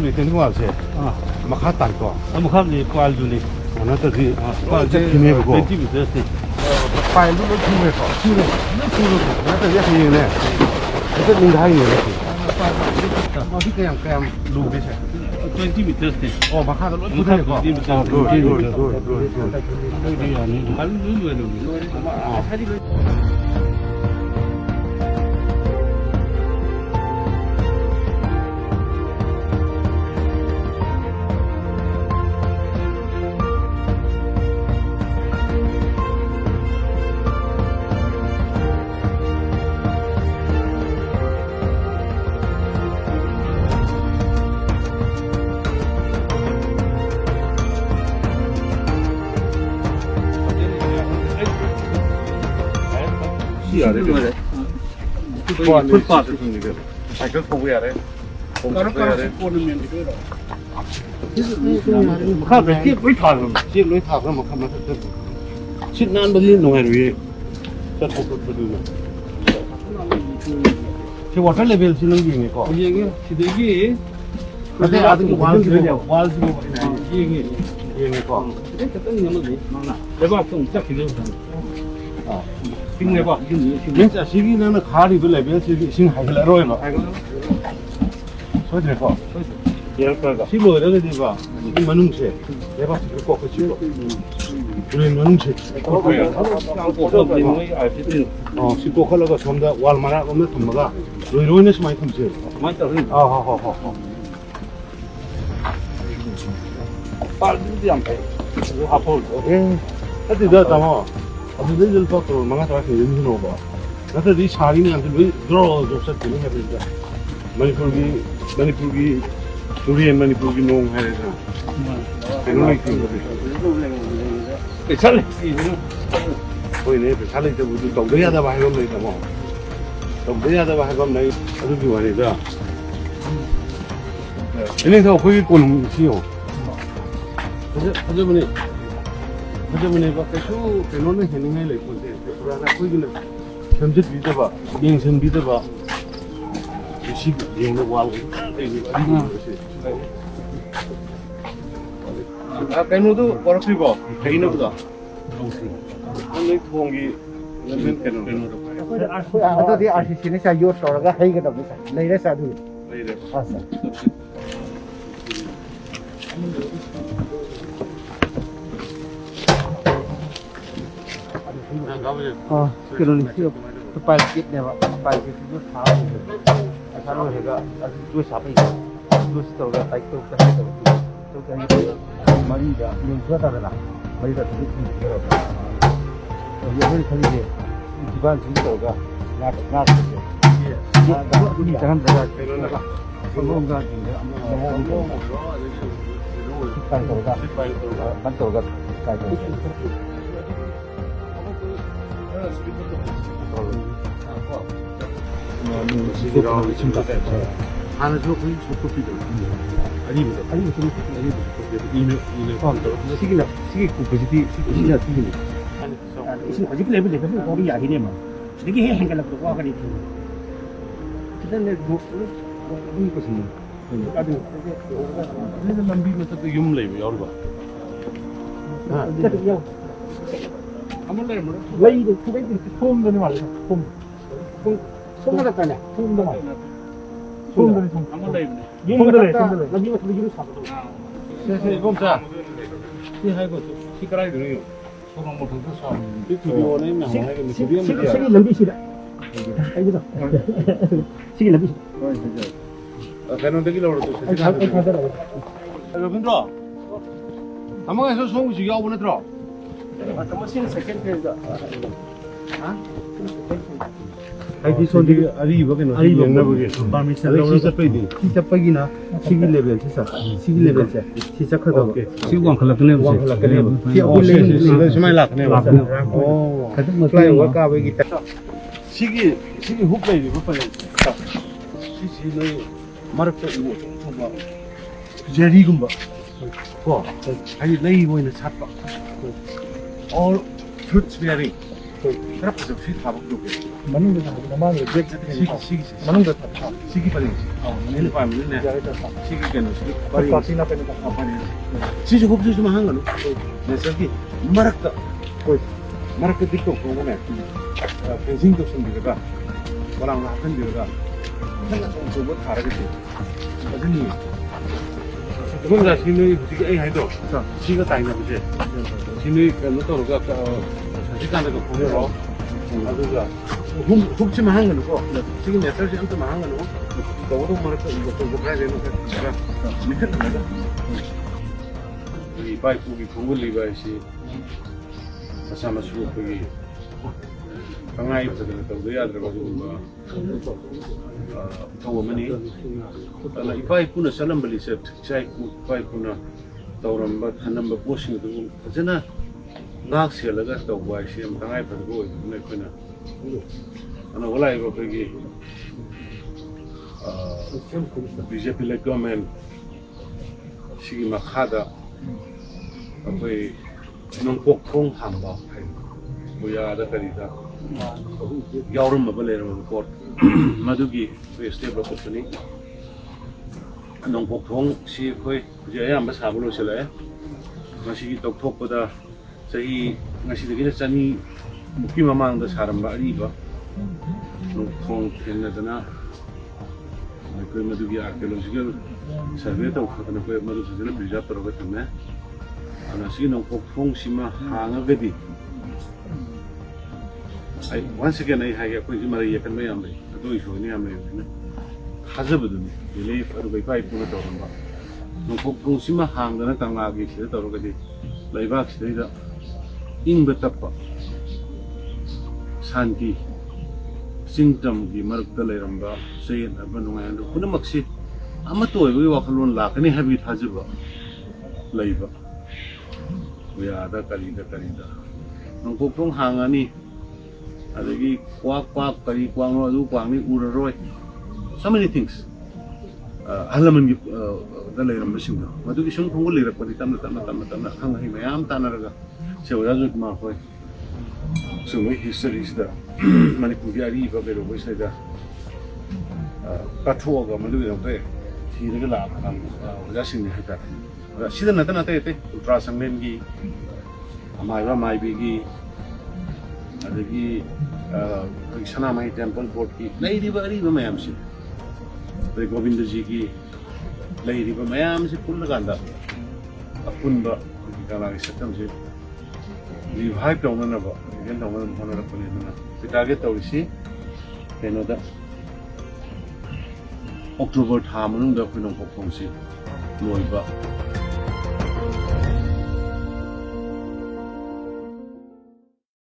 우리 되는 거 같지? 막 갔다 거. 아무 카드 꽈주니. 나한테 꽈제 김해고. 벤티 비슷해. 파일로 김해서. 나한테 이제 이네. 이제 민다 이네. 어디 그냥 루비세. 벤티 비슷해. 막 하다 부대 거. 여기 아니. 사리를 풀파스 사이클 보고 해야 돼. 카드 팁 타는. 팁 타서 뭐 하면 돼. 신난 버리 농해로이. 저 도도도. 저 와서 레벨 쓰는 게 이거. 이게 시대기 근데 아직 와즈로 이게 이거. 이렇게 뜬 거는 뭐나. 내가 좀 딱 기대서. 빙내봐. 진짜 시기는 가리도 레벨 신하이라로요. 소리 거. 열거가. 시로 이렇게 돼 봐. 이 만웅체. 내가 지금 꼭 그치. 우리 만웅체. 시고 컬러가 좀더 왈마나 오면 tom마가 로이로이네스 많이 탐지. 많이 따르는. 빨리지 않게. 앞으로. 하여튼 너 담아. 어디 내줄 것도 망가 다 연습해 봐. 나도 이 사리는 안 돼. 들어 줬을 때는 해 보자. 머니푸르기 두리엔 머니푸르기 농 해서. 그런 거 있는 거. 보이네. 살릴 때 우리 동대야 다 봐야 겁니다. 뭐. 동대야 다 봐야 겁니다. 아주 좋아해다. 얘네서 거기 꼬는 시요. 하저번에 bakashu penone heningai lekonde purana koigina samjit bidaba gengsen bidaba isi yengna wal kainudu porokribo kaina buda nai thongi nen kenu ada di arsi sini saya yo toraga hai ga dabu leire sadu leire asa 그러니 빨리 내가 빨리 그 사고 사는 해가 아주 두 사람이 두 스토가 타이토 타이토 또 그냥 말이야 용서다라 말이다 되게 힘들어 여기 살리게 집안 진도가 나 예 우리 사람 내가 뭔가 반도가 하나 저 거기 소코피도 아니면 시기 고지디 시기야 시기 아니 아직 레벨 레벨 거기 아니네만 저기 해 행갈라고 와가리 그다음에 뭐 이거 무슨 아주 얘는 남비면서 또 юм레이 여러 봐 아무래도 뭐 레이도 그래도 소음 되는 말이야 소음 받았다냐 소음도 말 소음 되는 좀 아무래도 소음들에 나 이거 들기로 잡아 세세 검사 이 하고 시끄러이 되네요 소금 뭐 더 써. 이 두려워네 명 하고 시기 넘비시다 알겠어 시기 넘비시다 그는 되기로 또 잘 가더라고 여러분들 아마에서 소금 지기 오늘 들어 머신 세컨드 페이지다 아이디 손디 아리바 그는 아리바 보게 permission 진짜 빼디 진짜 빡이나 시기 레벨 진짜 시기 레벨 시작하다 시구한 걸락네 왕 할라네 티 스마일 락네 오 플라이 워카 베기 시기 훅레이 훅레이 시시는 마르트 이거 좀 봐. 제리금 봐. 아니 레이 보이는 샷바. all fruits bearing. खरा फजब सी थाबक दुगे मनुंग दा नमान ब्रेक सिगी मनुंग दा था सिगी परें ने पाम ने जारे दा था सिगी केनो सिगी पर कासी ना पे ना सिजु खूब सिजु mahang ano ne sagi marak dikto ko ne fencing to sun diga barang na kan diga nang so bo thara ge ajini 그건 다 신의 지금 A 해도 시가 다 있나 보지. 신의 그 또가 사실간에 그 보내로 아주가 훅치만 한 거는 거. 지금 내 설치 안만 한 거는 너도 말고 이거 또 가야 되는 거 제가 밑에 나가. 이 바이크기 공을 리바이시 사사마스 거기 강아이 부터는 또 내야 들어가지고 tawamani ala ipai puna salam bali se chai ku pai puna tawramba thanamba posing du jana ngak se laga tawai se mangai pa go ne khona ana wala ibo pegi BJP le government sigi makhada apai nong pok thong hamba buya da karida yaurum mabale report madugi stable company nong pokthong si khoi je ayam ba sablo sela ngasi tok thok pada sahi ngasi degi chani muki mamang da saramba ari ba nong thong thena dana koi madugi archaeological survey to khotna koi madu sujana preserve toroga thamne ana si nong pokthong sima hanga gadi once again I have a Maria can be only do you any Hazabudun, believe a by Puna Toramba. No Pusima hang the Natanga gives the Torogadi, Laivax data in the Tapa Santi Symptom, the Markaleramba, say it, and Punamaxi Amato, we walk alone like any habit Hazaba Laiva. We are the Karida. No Pupung hang any. Adagi kwak kari kwang no adu kwang ni uraroi so many things halaman gi dalai ram sing do madu gi sung thong lirak pati tam khang hi mayam tanaraga sewa jut ma khoi so my history is da manipur gi ari ba bero boy da patho ga madu gi te thi ga la kan ja sing ni hata sida na te ultra sangmen gi amai ba mai bi gi adagi Sanamai Temple Fort ki Lady Bari Mayam si Govinda ji ki Lady Mayam si Punaganda Apunba Kalagi Satam si Revive Tonganaba again Tongan Honorapalina the target of si Kenoda October Hamunum the Pinong Pongsi Loiba